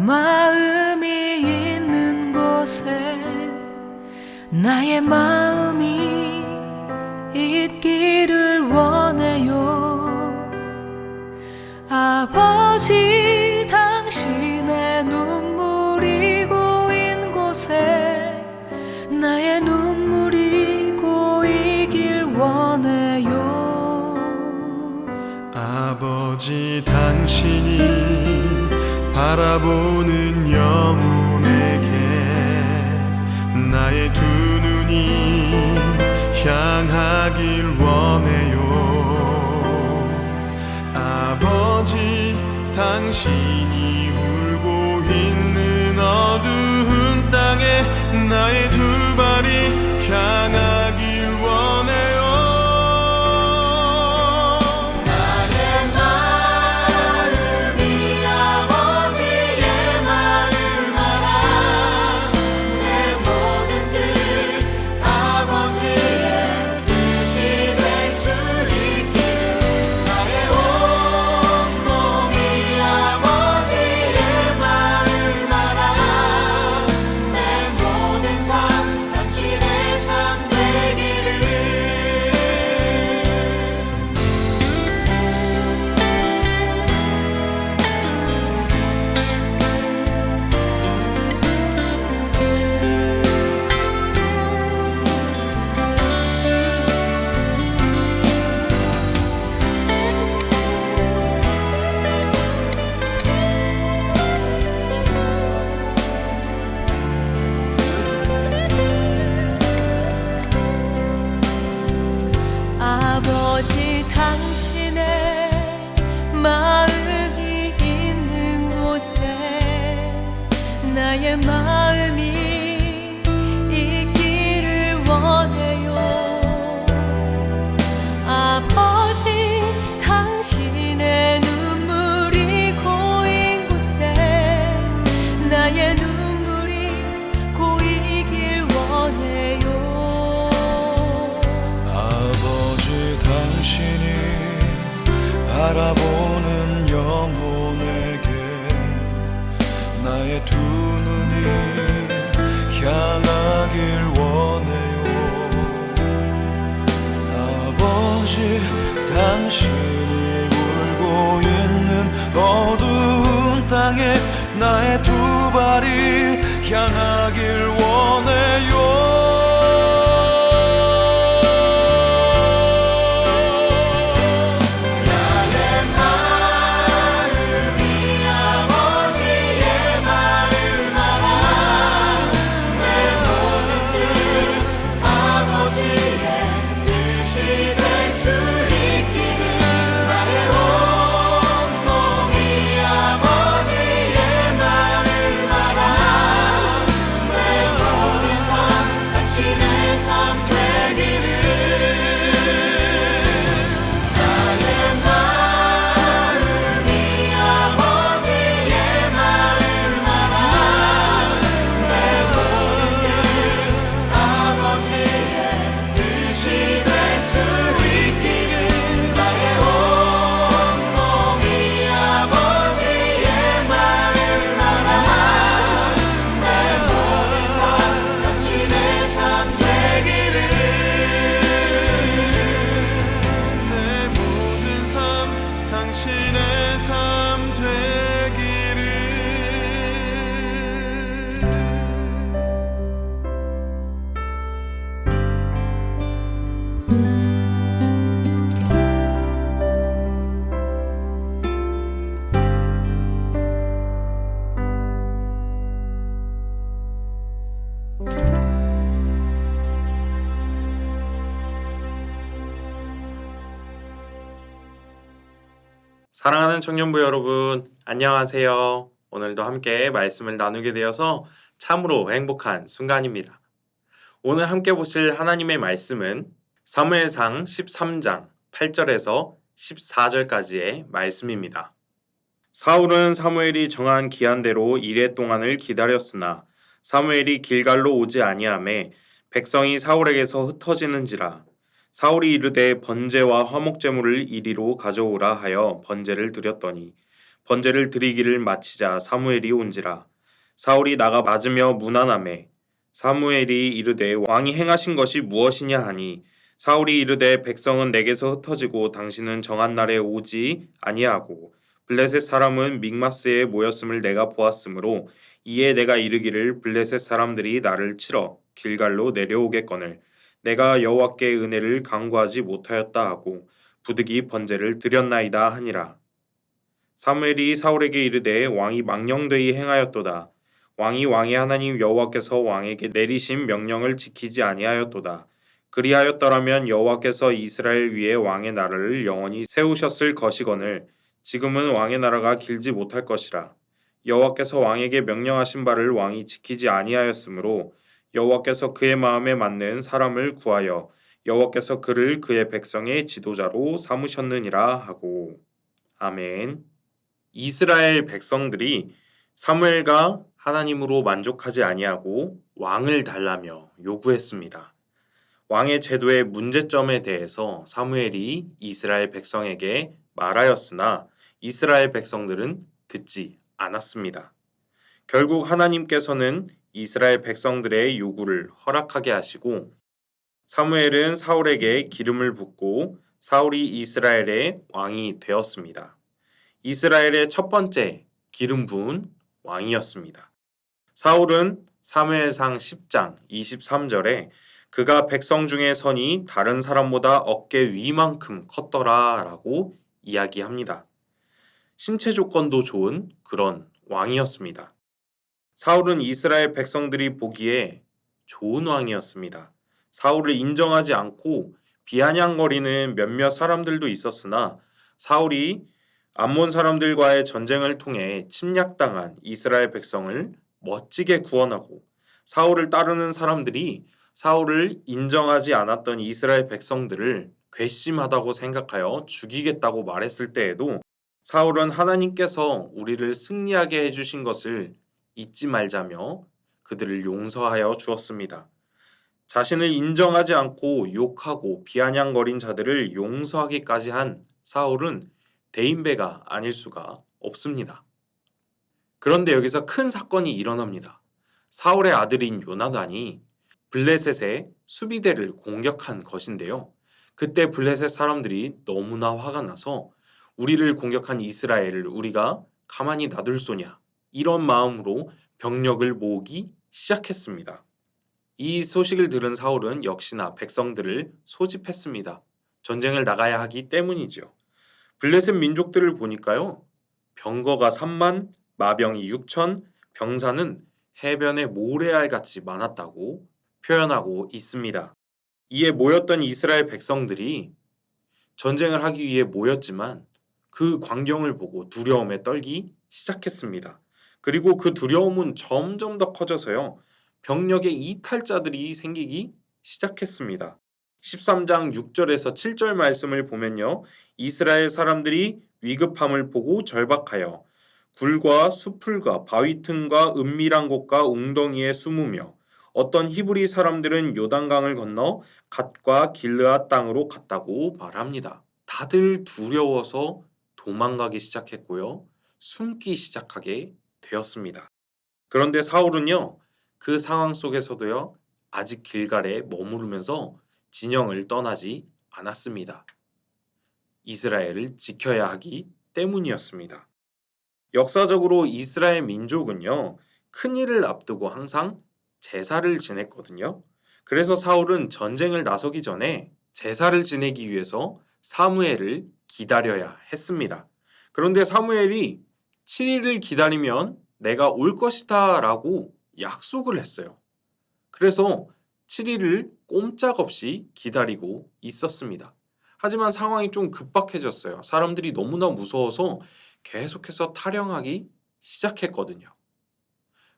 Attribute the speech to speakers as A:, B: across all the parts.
A: 마음이 있는 곳에 나의 마음이 있기를 원해요. 아버지, 당신의 눈물이 고인 곳에 나의 눈물이 고이길 원해요.
B: 아버지, 당신이 바라보는 영혼에게 나의 두 눈이 향하길 원해요. 아버지, 당신이 울고 있는 어두운 땅에 나의 두 발이 향하길 원해요.
A: 아버지, 당신의 마음이 있는 곳에 나의 마음이 있기를 원해요. 아버지, 당신의 눈물이 고인 곳에 나의 눈물이 고이길 원해요.
B: 당신이 바라보는 영혼에게 나의 두 눈이 향하길 원해요. 아버지, 당신이 울고 있는 어두운 땅에 나의 두 발이 향하길 원해요. 당신의 삶 되기를.
C: 사랑하는 청년부 여러분, 안녕하세요. 오늘도 함께 말씀을 나누게 되어서 참으로 행복한 순간입니다. 오늘 함께 보실 하나님의 말씀은 사무엘상 13장 8절에서 14절까지의 말씀입니다. 사울은 사무엘이 정한 기한대로 이레 동안을 기다렸으나 사무엘이 길갈로 오지 아니하매 백성이 사울에게서 흩어지는지라. 사울이 이르되 번제와 화목제물을 이리로 가져오라 하여 번제를 드렸더니 번제를 드리기를 마치자 사무엘이 온지라. 사울이 나가 맞으며 무난하매 사무엘이 이르되 왕이 행하신 것이 무엇이냐 하니 사울이 이르되 백성은 내게서 흩어지고 당신은 정한 날에 오지 아니하고 블레셋 사람은 믹마스에 모였음을 내가 보았으므로 이에 내가 이르기를 블레셋 사람들이 나를 치러 길갈로 내려오겠거늘 내가 여호와께 은혜를 간구하지 못하였다 하고 부득이 번제를 드렸나이다 하니라. 사무엘이 사울에게 이르되 왕이 망령되이 행하였도다. 왕이 왕의 하나님 여호와께서 왕에게 내리신 명령을 지키지 아니하였도다. 그리하였더라면 여호와께서 이스라엘 위에 왕의 나라를 영원히 세우셨을 것이거늘 지금은 왕의 나라가 길지 못할 것이라. 여호와께서 왕에게 명령하신 바를 왕이 지키지 아니하였으므로 여호와께서 그의 마음에 맞는 사람을 구하여 여호와께서 그를 그의 백성의 지도자로 삼으셨느니라 하고. 아멘. 이스라엘 백성들이 사무엘과 하나님으로 만족하지 아니하고 왕을 달라며 요구했습니다. 왕의 제도의 문제점에 대해서 사무엘이 이스라엘 백성에게 말하였으나 이스라엘 백성들은 듣지 않았습니다. 결국 하나님께서는 이스라엘 백성들의 요구를 허락하게 하시고 사무엘은 사울에게 기름을 붓고 사울이 이스라엘의 왕이 되었습니다. 이스라엘의 첫 번째 기름 부은 왕이었습니다. 사울은 사무엘상 10장 23절에 그가 백성 중에 선이 다른 사람보다 어깨 위만큼 컸더라 라고 이야기합니다. 신체 조건도 좋은 그런 왕이었습니다. 사울은 이스라엘 백성들이 보기에 좋은 왕이었습니다. 사울을 인정하지 않고 비아냥거리는 몇몇 사람들도 있었으나 사울이 암몬 사람들과의 전쟁을 통해 침략당한 이스라엘 백성을 멋지게 구원하고 사울을 따르는 사람들이 사울을 인정하지 않았던 이스라엘 백성들을 괘씸하다고 생각하여 죽이겠다고 말했을 때에도 사울은 하나님께서 우리를 승리하게 해주신 것을 잊지 말자며 그들을 용서하여 주었습니다. 자신을 인정하지 않고 욕하고 비아냥거린 자들을 용서하기까지 한 사울은 대인배가 아닐 수가 없습니다. 그런데 여기서 큰 사건이 일어납니다. 사울의 아들인 요나단이 블레셋의 수비대를 공격한 것인데요. 그때 블레셋 사람들이 너무나 화가 나서 우리를 공격한 이스라엘을 우리가 가만히 놔둘 소냐 이런 마음으로 병력을 모으기 시작했습니다. 이 소식을 들은 사울은 역시나 백성들을 소집했습니다. 전쟁을 나가야 하기 때문이죠. 블레셋 민족들을 보니까요. 병거가 3만, 마병이 6천, 병사는 해변에 모래알같이 많았다고 표현하고 있습니다. 이에 모였던 이스라엘 백성들이 전쟁을 하기 위해 모였지만 그 광경을 보고 두려움에 떨기 시작했습니다. 그리고 그 두려움은 점점 더 커져서요. 병력의 이탈자들이 생기기 시작했습니다. 13장 6절에서 7절 말씀을 보면요. 이스라엘 사람들이 위급함을 보고 절박하여 굴과 수풀과 바위 틈과 은밀한 곳과 웅덩이에 숨으며 어떤 히브리 사람들은 요단강을 건너 갓과 길르앗 땅으로 갔다고 말합니다. 다들 두려워서 도망가기 시작했고요. 숨기 시작하게 되었습니다. 그런데 사울은요. 그 상황 속에서도요. 아직 길갈에 머무르면서 진영을 떠나지 않았습니다. 이스라엘을 지켜야 하기 때문이었습니다. 역사적으로 이스라엘 민족은요. 큰일을 앞두고 항상 제사를 지냈거든요. 그래서 사울은 전쟁을 나서기 전에 제사를 지내기 위해서 사무엘을 기다려야 했습니다. 그런데 사무엘이 7일을 기다리면 내가 올 것이다 라고 약속을 했어요. 그래서 7일을 꼼짝없이 기다리고 있었습니다. 하지만 상황이 좀 급박해졌어요. 사람들이 너무나 무서워서 계속해서 타령하기 시작했거든요.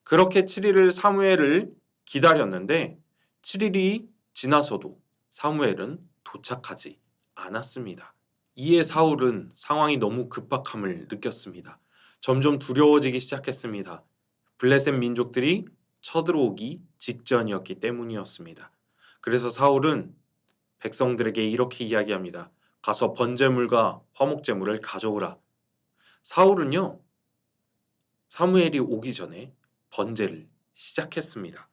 C: 그렇게 7일을 사무엘을 기다렸는데 7일이 지나서도 사무엘은 도착하지 않았습니다. 이에 사울은 상황이 너무 급박함을 느꼈습니다. 점점 두려워지기 시작했습니다. 블레셋 민족들이 쳐들어오기 직전이었기 때문이었습니다. 그래서 사울은 백성들에게 이렇게 이야기합니다. 가서 번제물과 화목제물을 가져오라. 사울은요, 사무엘이 오기 전에 번제를 시작했습니다.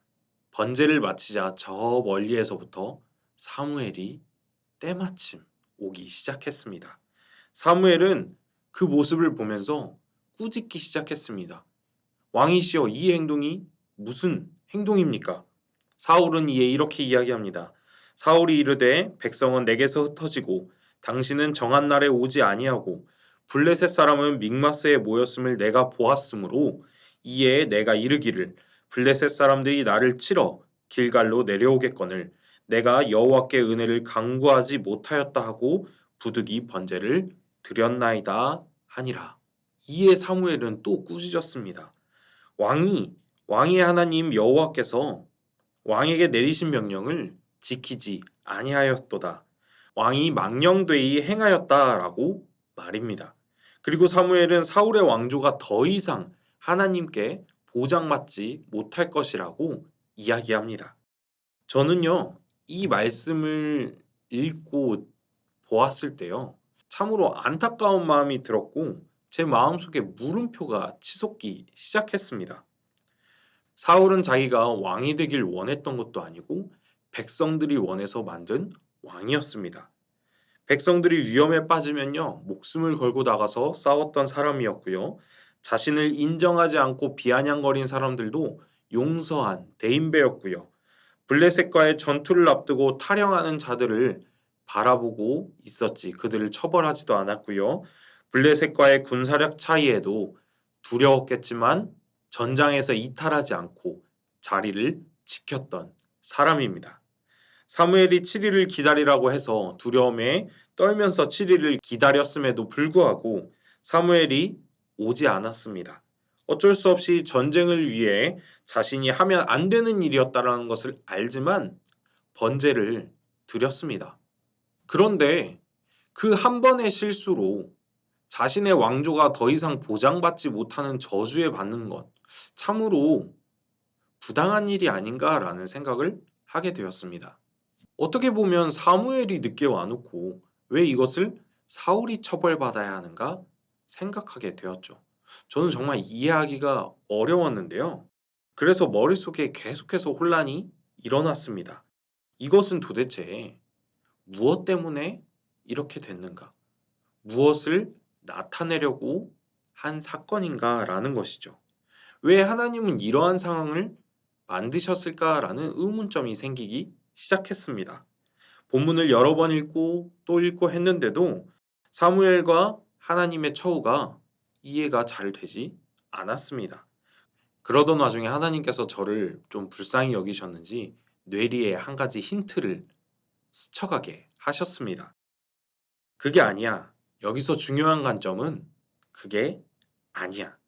C: 번제를 마치자 저 멀리에서부터 사무엘이 때마침 오기 시작했습니다. 사무엘은 그 모습을 보면서 꾸짖기 시작했습니다. 왕이시여, 이 행동이 무슨 행동입니까? 사울은 이에 이렇게 이야기합니다. 사울이 이르되 백성은 내게서 흩어지고 당신은 정한 날에 오지 아니하고 블레셋 사람은 믹마스에 모였음을 내가 보았으므로 이에 내가 이르기를 블레셋 사람들이 나를 치러 길갈로 내려오겠거늘 내가 여호와께 은혜를 간구하지 못하였다 하고 부득이 번제를 드렸나이다 하니라. 이에 사무엘은 또 꾸짖었습니다. 왕의 하나님 여호와께서 왕에게 내리신 명령을 지키지 아니하였도다. 왕이 망령되이 행하였다라고 말입니다. 그리고 사무엘은 사울의 왕조가 더 이상 하나님께 보장받지 못할 것이라고 이야기합니다. 저는요, 이 말씀을 읽고 보았을 때요, 참으로 안타까운 마음이 들었고 제 마음속에 물음표가 치솟기 시작했습니다. 사울은 자기가 왕이 되길 원했던 것도 아니고 백성들이 원해서 만든 왕이었습니다. 백성들이 위험에 빠지면요, 목숨을 걸고 나가서 싸웠던 사람이었고요. 자신을 인정하지 않고 비아냥거린 사람들도 용서한 대인배였고요. 블레셋과의 전투를 앞두고 탈영하는 자들을 바라보고 있었지 그들을 처벌하지도 않았고요. 블레셋과의 군사력 차이에도 두려웠겠지만 전장에서 이탈하지 않고 자리를 지켰던 사람입니다. 사무엘이 7일을 기다리라고 해서 두려움에 떨면서 7일을 기다렸음에도 불구하고 사무엘이 오지 않았습니다. 어쩔 수 없이 전쟁을 위해 자신이 하면 안 되는 일이었다는 것을 알지만 번제를 드렸습니다. 그런데 그 한 번의 실수로 자신의 왕조가 더 이상 보장받지 못하는 저주에 받는 것, 참으로 부당한 일이 아닌가라는 생각을 하게 되었습니다. 어떻게 보면 사무엘이 늦게 와놓고 왜 이것을 사울이 처벌받아야 하는가 생각하게 되었죠. 저는 정말 이해하기가 어려웠는데요. 그래서 머릿속에 계속해서 혼란이 일어났습니다. 이것은 도대체 무엇 때문에 이렇게 됐는가? 무엇을 나타내려고 한 사건인가라는 것이죠. 왜 하나님은 이러한 상황을 만드셨을까라는 의문점이 생기기 시작했습니다. 본문을 여러 번 읽고 또 읽고 했는데도 사무엘과 하나님의 처우가 이해가 잘 되지 않았습니다. 그러던 와중에 하나님께서 저를 좀 불쌍히 여기셨는지 뇌리에 한 가지 힌트를 스쳐가게 하셨습니다. 그게 아니야. 여기서 중요한 관점은 그게 아니야.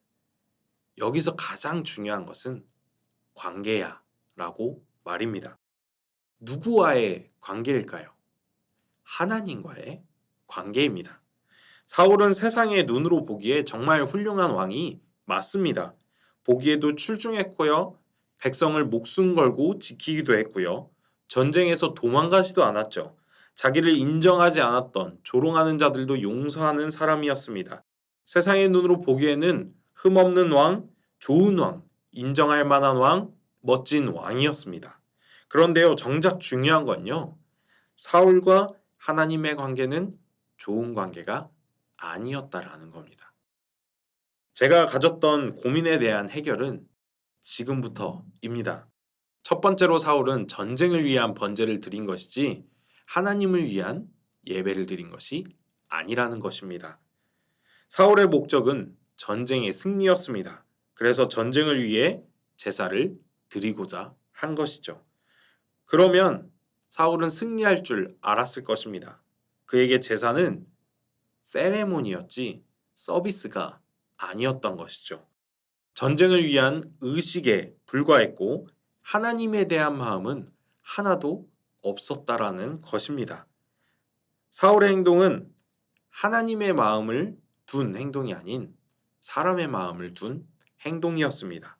C: 여기서 가장 중요한 것은 관계야 라고 말입니다. 누구와의 관계일까요? 하나님과의 관계입니다. 사울은 세상의 눈으로 보기에 정말 훌륭한 왕이 맞습니다. 보기에도 출중했고요. 백성을 목숨 걸고 지키기도 했고요. 전쟁에서 도망가지도 않았죠. 자기를 인정하지 않았던 조롱하는 자들도 용서하는 사람이었습니다. 세상의 눈으로 보기에는 흠없는 왕, 좋은 왕, 인정할 만한 왕, 멋진 왕이었습니다. 그런데요, 정작 중요한 건요, 사울과 하나님의 관계는 좋은 관계가 아니었다라는 겁니다. 제가 가졌던 고민에 대한 해결은 지금부터입니다. 첫 번째로 사울은 전쟁을 위한 번제를 드린 것이지 하나님을 위한 예배를 드린 것이 아니라는 것입니다. 사울의 목적은 전쟁의 승리였습니다. 그래서 전쟁을 위해 제사를 드리고자 한 것이죠. 그러면 사울은 승리할 줄 알았을 것입니다. 그에게 제사는 세레모니였지 서비스가 아니었던 것이죠. 전쟁을 위한 의식에 불과했고 하나님에 대한 마음은 하나도 없었다라는 것입니다. 사울의 행동은 하나님의 마음을 둔 행동이 아닌 사람의 마음을 둔 행동이었습니다.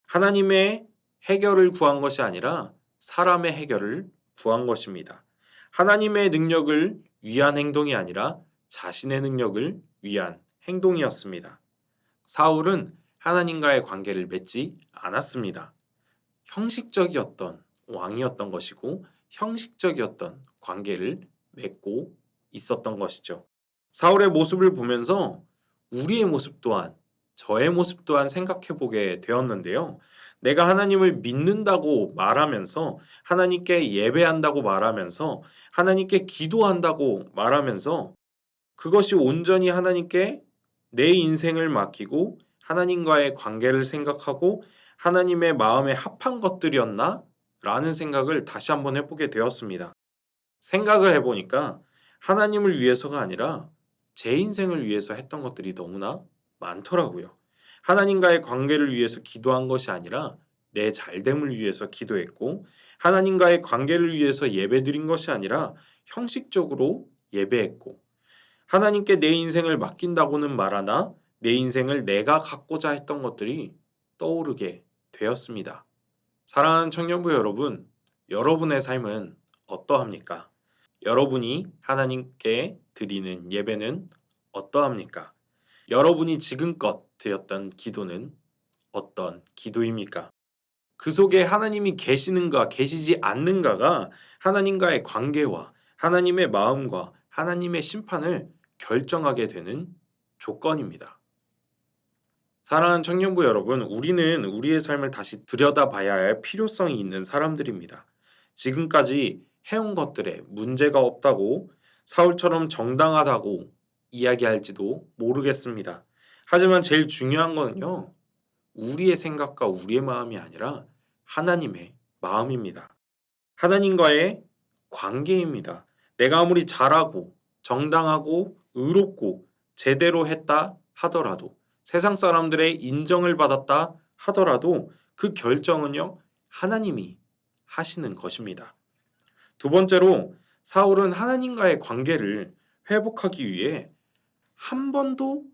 C: 하나님의 해결을 구한 것이 아니라 사람의 해결을 구한 것입니다. 하나님의 능력을 위한 행동이 아니라 자신의 능력을 위한 행동이었습니다. 사울은 하나님과의 관계를 맺지 않았습니다. 형식적이었던 왕이었던 것이고 형식적이었던 관계를 맺고 있었던 것이죠. 사울의 모습을 보면서 우리의 모습 또한 저의 모습 또한 생각해 보게 되었는데요. 내가 하나님을 믿는다고 말하면서 하나님께 예배한다고 말하면서 하나님께 기도한다고 말하면서 그것이 온전히 하나님께 내 인생을 맡기고 하나님과의 관계를 생각하고 하나님의 마음에 합한 것들이었나? 라는 생각을 다시 한번 해보게 되었습니다. 생각을 해보니까 하나님을 위해서가 아니라 제 인생을 위해서 했던 것들이 너무나 많더라고요. 하나님과의 관계를 위해서 기도한 것이 아니라 내 잘됨을 위해서 기도했고 하나님과의 관계를 위해서 예배드린 것이 아니라 형식적으로 예배했고 하나님께 내 인생을 맡긴다고는 말하나 내 인생을 내가 갖고자 했던 것들이 떠오르게 되었습니다. 사랑하는 청년부 여러분, 여러분의 삶은 어떠합니까? 여러분이 하나님께 드리는 예배는 어떠합니까? 여러분이 지금껏 드렸던 기도는 어떤 기도입니까? 그 속에 하나님이 계시는가 계시지 않는가가 하나님과의 관계와 하나님의 마음과 하나님의 심판을 결정하게 되는 조건입니다. 사랑하는 청년부 여러분, 우리는 우리의 삶을 다시 들여다봐야 할 필요성이 있는 사람들입니다. 지금까지 해온 것들에 문제가 없다고 사울처럼 정당하다고 이야기할지도 모르겠습니다. 하지만 제일 중요한 거는요, 우리의 생각과 우리의 마음이 아니라 하나님의 마음입니다. 하나님과의 관계입니다. 내가 아무리 잘하고 정당하고 의롭고 제대로 했다 하더라도 세상 사람들의 인정을 받았다 하더라도 그 결정은요, 하나님이 하시는 것입니다. 두 번째로 사울은 하나님과의 관계를 회복하기 위해 한 번도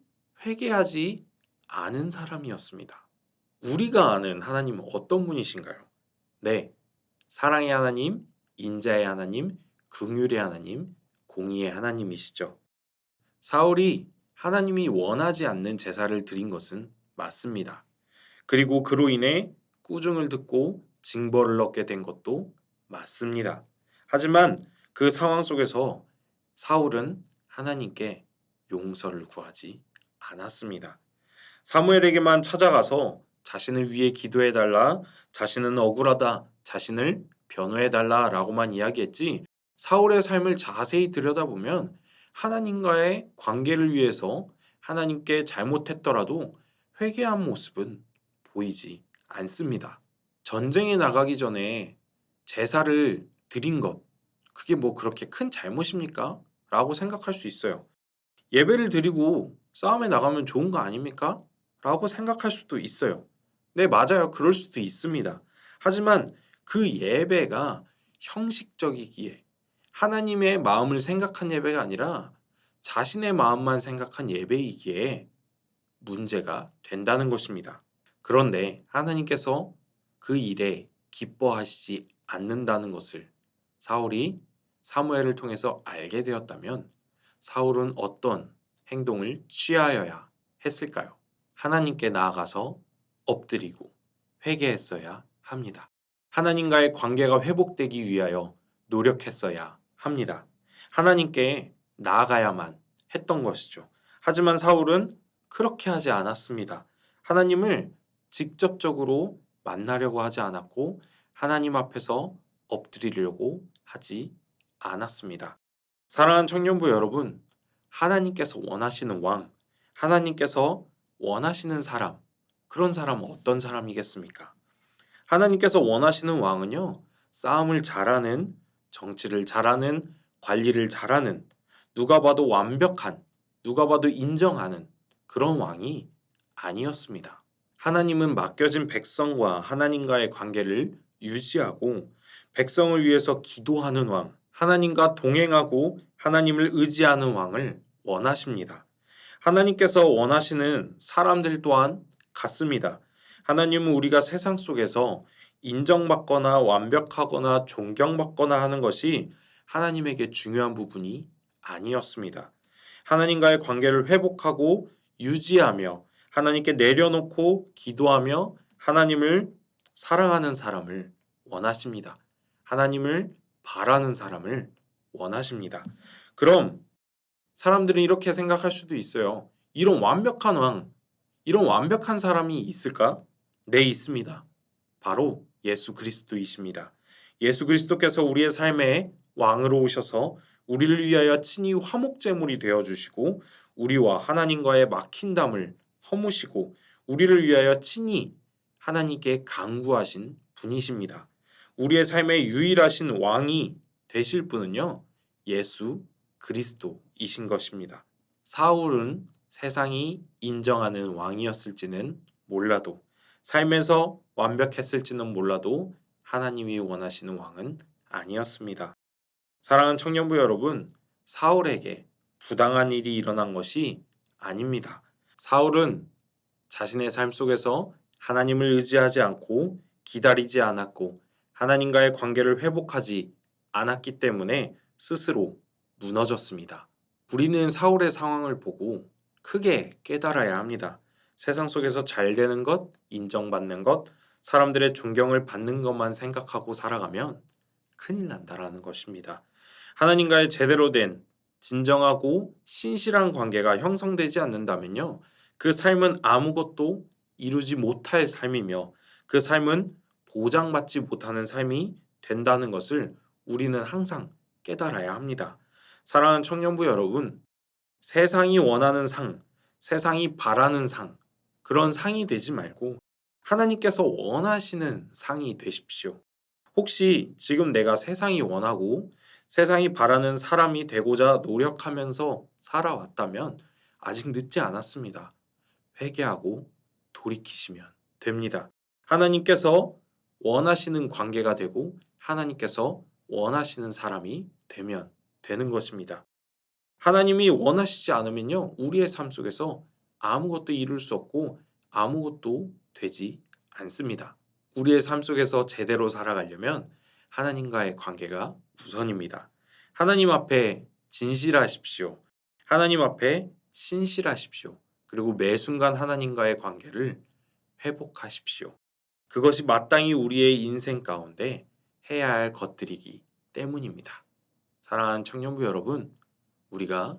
C: 회개하지 않은 사람이었습니다. 우리가 아는 하나님은 어떤 분이신가요? 네, 사랑의 하나님, 인자의 하나님, 긍휼의 하나님, 공의의 하나님이시죠. 사울이 하나님이 원하지 않는 제사를 드린 것은 맞습니다. 그리고 그로 인해 꾸중을 듣고 징벌을 얻게 된 것도 맞습니다. 하지만 그 상황 속에서 사울은 하나님께 용서를 구하지 않았습니다. 사무엘에게만 찾아가서 자신을 위해 기도해달라, 자신은 억울하다, 자신을 변호해달라 라고만 이야기했지 사울의 삶을 자세히 들여다보면 하나님과의 관계를 위해서 하나님께 잘못했더라도 회개한 모습은 보이지 않습니다. 전쟁에 나가기 전에 제사를 드린 것, 그게 뭐 그렇게 큰 잘못입니까? 라고 생각할 수 있어요. 예배를 드리고 싸움에 나가면 좋은 거 아닙니까? 라고 생각할 수도 있어요. 네, 맞아요. 그럴 수도 있습니다. 하지만 그 예배가 형식적이기에 하나님의 마음을 생각한 예배가 아니라 자신의 마음만 생각한 예배이기에 문제가 된다는 것입니다. 그런데 하나님께서 그 일에 기뻐하시지 않는다는 것을 사울이 사무엘을 통해서 알게 되었다면 사울은 어떤 행동을 취하여야 했을까요? 하나님께 나아가서 엎드리고 회개했어야 합니다. 하나님과의 관계가 회복되기 위하여 노력했어야 합니다. 하나님께 나아가야만 했던 것이죠. 하지만 사울은 그렇게 하지 않았습니다. 하나님을 직접적으로 만나려고 하지 않았고 하나님 앞에서 엎드리려고 하지 않았습니다. 사랑하는 청년부 여러분, 하나님께서 원하시는 왕, 하나님께서 원하시는 사람, 그런 사람은 어떤 사람이겠습니까? 하나님께서 원하시는 왕은요, 싸움을 잘하는, 정치를 잘하는, 관리를 잘하는, 누가 봐도 완벽한, 누가 봐도 인정하는 그런 왕이 아니었습니다. 하나님은 맡겨진 백성과 하나님과의 관계를 유지하고 백성을 위해서 기도하는 왕, 하나님과 동행하고 하나님을 의지하는 왕을 원하십니다. 하나님께서 원하시는 사람들 또한 같습니다. 하나님은 우리가 세상 속에서 인정받거나 완벽하거나 존경받거나 하는 것이 하나님에게 중요한 부분이 아니었습니다. 하나님과의 관계를 회복하고 유지하며 하나님께 내려놓고 기도하며 하나님을 사랑하는 사람을 원하십니다. 하나님을 바라는 사람을 원하십니다. 그럼 사람들은 이렇게 생각할 수도 있어요. 이런 완벽한 왕, 이런 완벽한 사람이 있을까? 네, 있습니다. 바로 예수 그리스도이십니다. 예수 그리스도께서 우리의 삶에 왕으로 오셔서 우리를 위하여 친히 화목제물이 되어주시고 우리와 하나님과의 막힌 담을 허무시고 우리를 위하여 친히 하나님께 간구하신 분이십니다. 우리의 삶의 유일하신 왕이 되실 분은요, 예수 그리스도이신 것입니다. 사울은 세상이 인정하는 왕이었을지는 몰라도, 삶에서 완벽했을지는 몰라도 하나님이 원하시는 왕은 아니었습니다. 사랑하는 청년부 여러분, 사울에게 부당한 일이 일어난 것이 아닙니다. 사울은 자신의 삶 속에서 하나님을 의지하지 않고 기다리지 않았고 하나님과의 관계를 회복하지 않았기 때문에 스스로 무너졌습니다. 우리는 사울의 상황을 보고 크게 깨달아야 합니다. 세상 속에서 잘 되는 것, 인정받는 것, 사람들의 존경을 받는 것만 생각하고 살아가면 큰일 난다라는 것입니다. 하나님과의 제대로 된 진정하고 신실한 관계가 형성되지 않는다면요, 그 삶은 아무것도 이루지 못할 삶이며 그 삶은 보장받지 못하는 삶이 된다는 것을 우리는 항상 깨달아야 합니다. 사랑하는 청년부 여러분, 세상이 원하는 상, 세상이 바라는 상, 그런 상이 되지 말고 하나님께서 원하시는 상이 되십시오. 혹시 지금 내가 세상이 원하고 세상이 바라는 사람이 되고자 노력하면서 살아왔다면 아직 늦지 않았습니다. 회개하고 돌이키시면 됩니다. 하나님께서 원하시는 관계가 되고 하나님께서 원하시는 사람이 되면 되는 것입니다. 하나님이 원하시지 않으면요, 우리의 삶 속에서 아무것도 이룰 수 없고 아무것도 되지 않습니다. 우리의 삶 속에서 제대로 살아가려면 하나님과의 관계가 우선입니다. 하나님 앞에 진실하십시오. 하나님 앞에 신실하십시오. 그리고 매 순간 하나님과의 관계를 회복하십시오. 그것이 마땅히 우리의 인생 가운데 해야 할 것들이기 때문입니다. 사랑하는 청년부 여러분, 우리가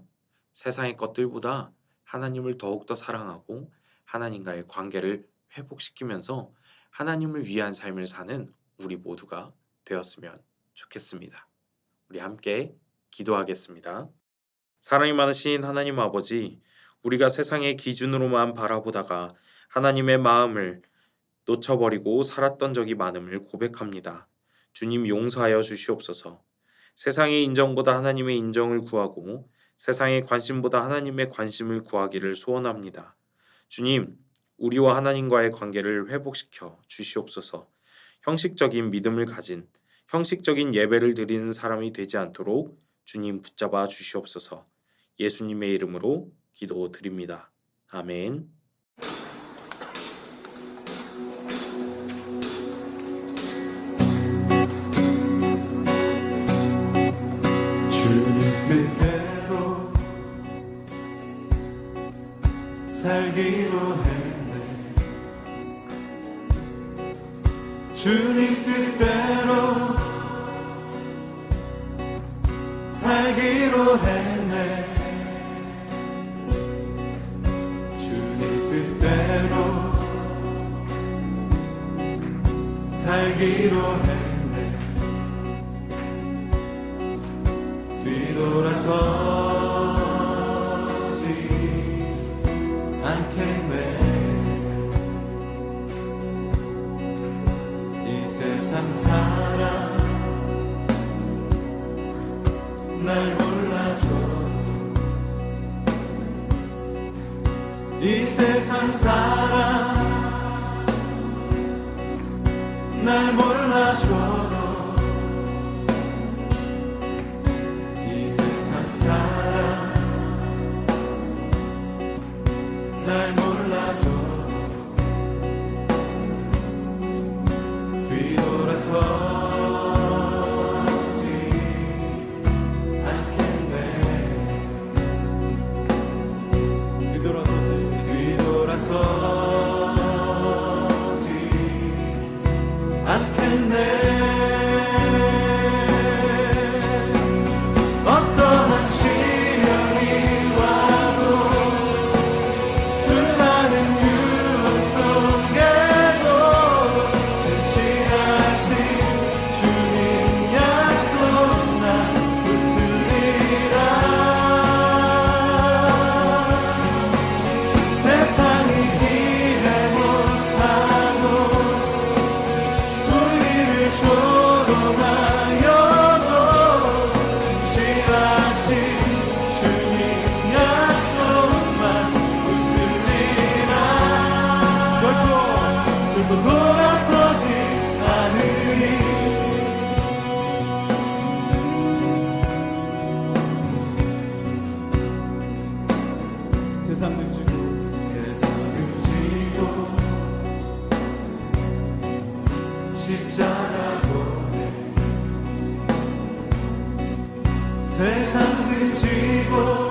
C: 세상의 것들보다 하나님을 더욱더 사랑하고 하나님과의 관계를 회복시키면서 하나님을 위한 삶을 사는 우리 모두가 되었으면 좋겠습니다. 우리 함께 기도하겠습니다. 사랑이 많으신 하나님 아버지, 우리가 세상의 기준으로만 바라보다가 하나님의 마음을 놓쳐버리고 살았던 적이 많음을 고백합니다. 주님, 용서하여 주시옵소서. 세상의 인정보다 하나님의 인정을 구하고 세상의 관심보다 하나님의 관심을 구하기를 소원합니다. 주님, 우리와 하나님과의 관계를 회복시켜 주시옵소서. 형식적인 믿음을 가진, 형식적인 예배를 드리는 사람이 되지 않도록 주님 붙잡아 주시옵소서. 예수님의 이름으로 기도드립니다. 아멘.
B: 주님 뜻대로 살기로 했네. 주님 뜻대로 살기로 했네. 주님 뜻대로 살기로 했네. 뒤돌아서지 않겠네. 이 세상 사람 날 몰라줘. 이 세상 사람 날 몰라줘도 이 세상 사람 날 몰라줘도 뒤돌아서지 않겠네. 뒤돌아서지 돌아서지 않겠네. 어떠한 시련이 와도 수많은 유혹 속에도 진실하신 주님 약속 난 붙들리라. 세상이 이해 못하고 우리를 조롱하여도 진실하신 주님 약속만 붙들리라. 결코 돌아서지 않으리. 세상 등지고 십자가고 세상 등지고